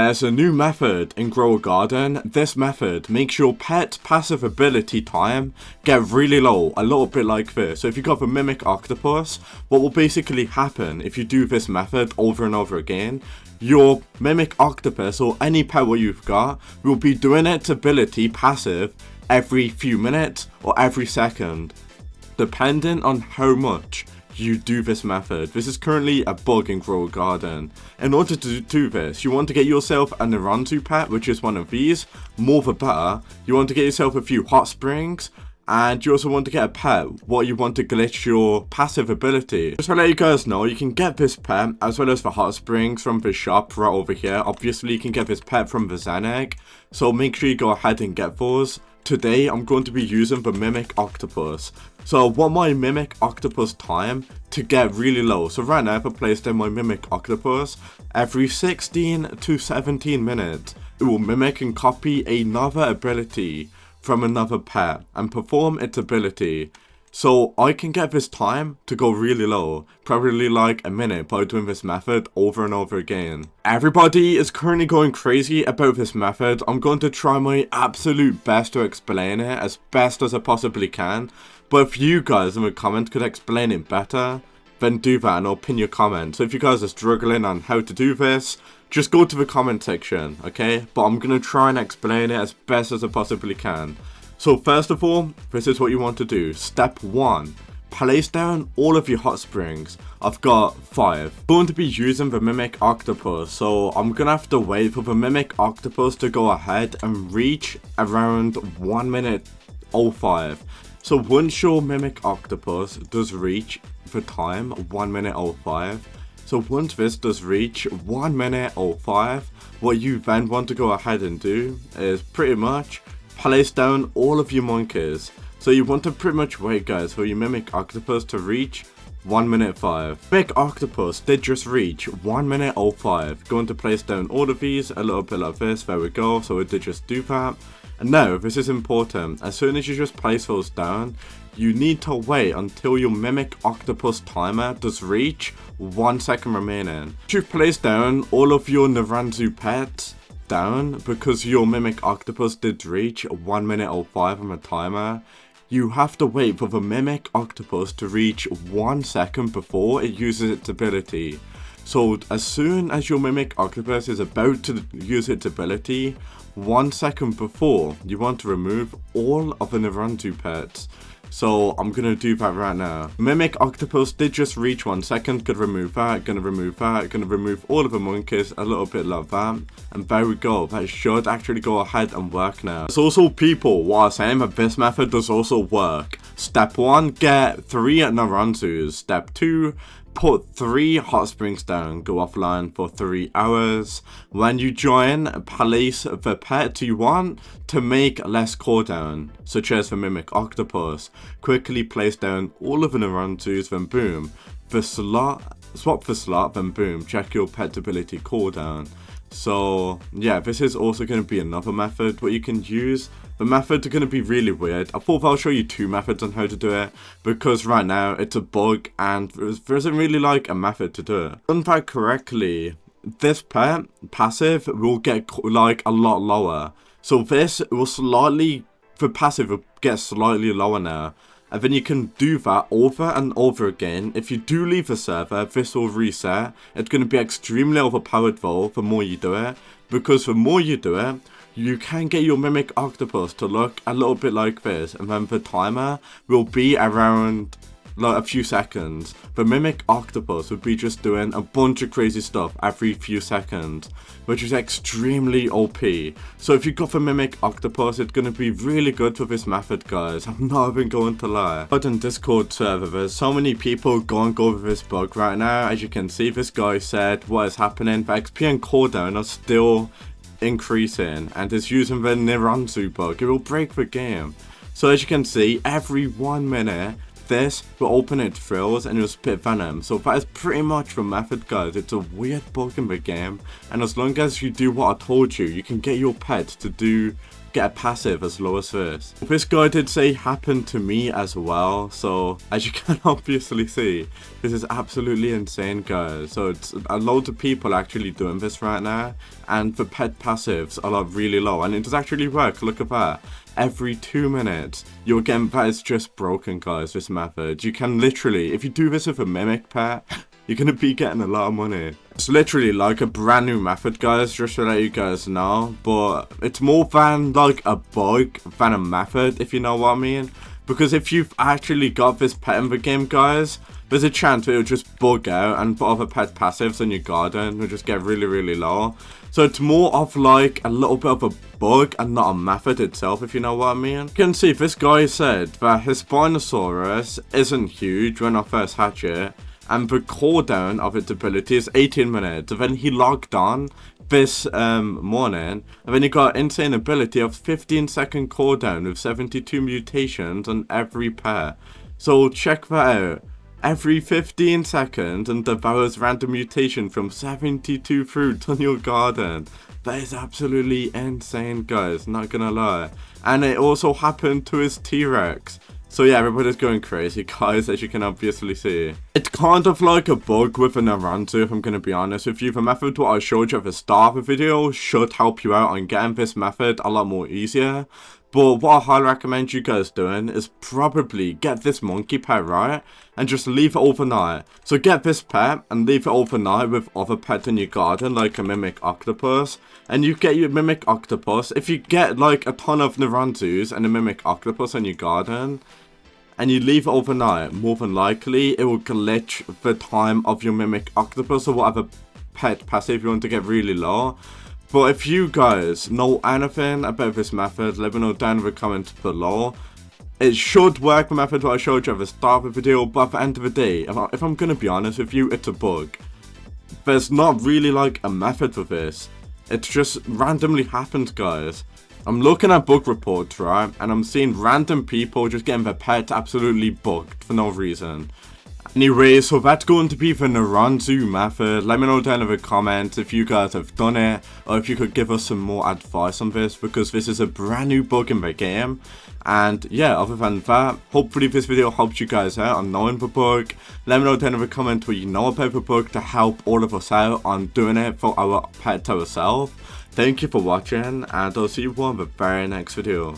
There's a new method in Grow a Garden. This method makes your pet's passive ability time get really low, a little bit like this. So if you got the Mimic Octopus, what will basically happen if you do this method over and over again, your Mimic Octopus or any pet what you've got will be doing its ability passive every few minutes or every second, depending on how much you do this method. This is currently a bug in Grow a Garden. In order to do this, you want to get yourself a NIHONZAru pet, which is one of these, more the better. You want to get yourself a few hot springs, and you also want to get a pet what you want to glitch your passive ability. Just to let you guys know, you can get this pet as well as the hot springs from the shop right over here. Obviously you can get this pet from the Zen egg, so make sure you go ahead and get those. Today I'm going to be using the Mimic Octopus. So I want my Mimic Octopus time to get really low. So right now if I placed in my Mimic Octopus, every 16 to 17 minutes it will mimic and copy another ability from another pet and perform its ability. So I can get this time to go really low, probably like a minute, by doing this method over and over again. Everybody is currently going crazy about this method. I'm going to try my absolute best to explain it as best as I possibly can. But if you guys in the comments could explain it better, then do that and I'll pin your comment. So if you guys are struggling on how to do this, just go to the comment section, okay? But I'm going to try and explain it as best as I possibly can. So first of all, this is what you want to do. Step 1. Place down all of your hot springs. I've got 5. I'm going to be using the Mimic Octopus, so I'm going to have to wait for the Mimic Octopus to go ahead and reach around 1 minute 05. So once your Mimic Octopus does reach the time 1 minute 05, so once this does reach 1 minute 05, what you then want to go ahead and do is pretty much place down all of your monkeys. So you want to pretty much wait, guys, for your Mimic Octopus to reach 1 minute 5. Mimic Octopus did just reach 1 minute 05. Going to place down all of these a little bit like this. There we go. So it did just do that. And now, this is important. As soon as you just place those down, you need to wait until your Mimic Octopus timer does reach 1 second remaining. You've placed down all of your NIHONZAru pets down because your Mimic Octopus did reach 1 minute 05 on the timer. You have to wait for the Mimic Octopus to reach 1 second before it uses its ability. So as soon as your Mimic Octopus is about to use its ability, 1 second before, you want to remove all of the NIHONZAru pets. So I'm going to do that right now. Mimic Octopus did just reach 1 second. Gonna remove that, gonna remove that, gonna remove all of the monkeys a little bit like that. And there we go. That should actually go ahead and work now. There's also people what are saying that this method does also work. Step 1, get 3 NIHONZARUs. Step 2, put 3 hot springs down, go offline for 3 hours. When you join, place the pet you want to make less cooldown, such as the Mimic Octopus. Quickly place down all of the NIHONZARUs, then boom. Swap the slot, then boom, check your pet's ability cooldown. So yeah, this is also going to be another method what you can use. The methods are going to be really weird. I thought I'll show you 2 methods on how to do it, because right now it's a bug and there isn't really like a method to do it. Done that correctly, this pet passive will get like a lot lower. So this will slightly, the passive will get slightly lower now. And then you can do that over and over again. If you do leave the server, this will reset. It's going to be extremely overpowered though, the more you do it. Because the more you do it, you can get your Mimic Octopus to look a little bit like this. And then the timer will be around like a few seconds. The Mimic Octopus would be just doing a bunch of crazy stuff every few seconds, which is extremely OP. So if you got the Mimic Octopus, it's going to be really good for this method, guys. I'm not even going to lie. But in Discord server, there's so many people going over this bug right now. As you can see, this guy said what is happening. The XP and cooldown are still increasing and is using the NIHONZARU bug. It will break the game. So as you can see, every 1 minute this will open its frills and it will spit venom. So that is pretty much the method, guys. It's a weird bug in the game, and as long as you do what I told you, you can get your pet to do get a passive as low as this. This guy did say happened to me as well, so as you can obviously see, this is absolutely insane, guys. So it's a load of people actually doing this right now, and the pet passives are like really low, and it does actually work. Look at that. Every 2 minutes, you're getting, that is just broken, guys, this method. You can literally, if you do this with a mimic pet, you're going to be getting a lot of money. It's literally like a brand new method, guys, just to let you guys know. But it's more than like a bug than a method, if you know what I mean. Because if you've actually got this pet in the game, guys, there's a chance it'll just bug out and put other pet passives in your garden will just get really, really low. So it's more of like a little bit of a bug and not a method itself, if you know what I mean. You can see this guy said that his Spinosaurus isn't huge when I first hatch it, and the cooldown of its ability is 18 minutes. And then he logged on this morning, and then he got insane ability of 15-second cooldown with 72 mutations on every pair. So check that out. Every 15 seconds and devours random mutation from 72 fruits on your garden. That is absolutely insane, guys, not gonna lie. And it also happened to his T-Rex. So yeah, everybody's going crazy, guys, as you can obviously see. It's kind of like a bug with an NIHONZARU, if I'm going to be honest with you. The method what I showed you at the start of the video should help you out on getting this method a lot more easier. But what I highly recommend you guys doing is probably get this monkey pet, right? And just leave it overnight. So get this pet and leave it overnight with other pets in your garden, like a mimic octopus. And you get your mimic octopus. If you get like a ton of NIHONZARUs and a mimic octopus in your garden, and you leave it overnight, more than likely it will glitch the time of your mimic octopus or whatever pet passive you want to get really low. But if you guys know anything about this method, let me know down in the comments below. It should work, the method what I showed you at the start of the video, but at the end of the day, if I'm going to be honest with you, it's a bug. There's not really like a method for this. It just randomly happens, guys. I'm looking at bug reports, right, and I'm seeing random people just getting their pets absolutely bugged for no reason. Anyway, so that's going to be the NIHONZARU method. Let me know down in the comments if you guys have done it, or if you could give us some more advice on this, because this is a brand new bug in the game. And yeah, other than that, hopefully this video helps you guys out on knowing the bug. Let me know down in the comments what you know about the bug to help all of us out on doing it for our pets ourselves. Thank you for watching, and I'll see you all in the very next video.